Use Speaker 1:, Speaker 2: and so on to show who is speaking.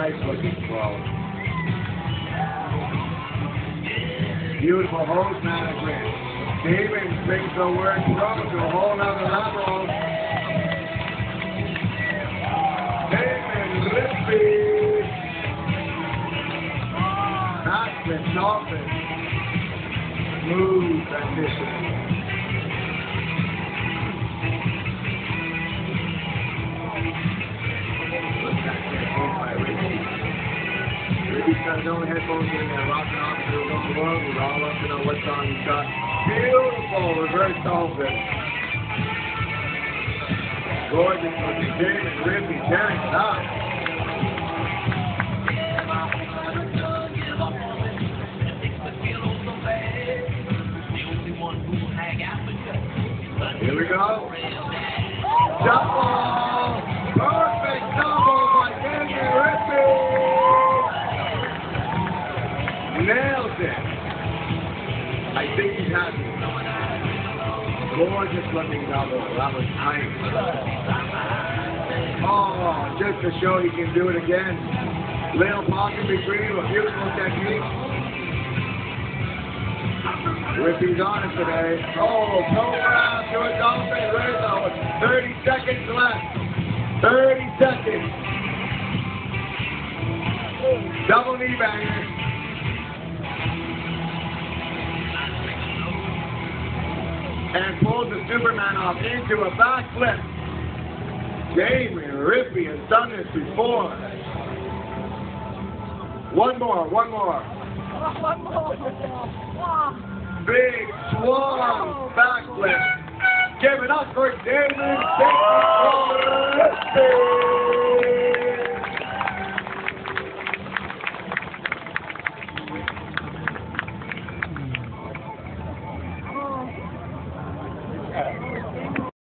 Speaker 1: nice looking throw. Beautiful hose management. Damon brings the word throw to a whole nother level. Damon Rippy. That's the toughest. Smooth transition. He's got his own headphones in there, rocking off to the world. We'd all love to know what song he's got. Beautiful reverse dolphin. Gorgeous looking Damon Rippy tearing it up. Here we go. Double! Perfect double by Damon Rippy! Nails it. I think he's happy. Gorgeous looking double. That was tight. Oh, just to show he can do it again. Little pocket between, a beautiful technique. Rippy's on it today. Oh, go around to a dolphin. Right now, 30 seconds left. 30 seconds. Double knee banger. And pulls the Superman off into a backflip. Damon Rippy has done this before. One more.
Speaker 2: One more.
Speaker 1: Big swan backflip. Give it up for Damon Rippy.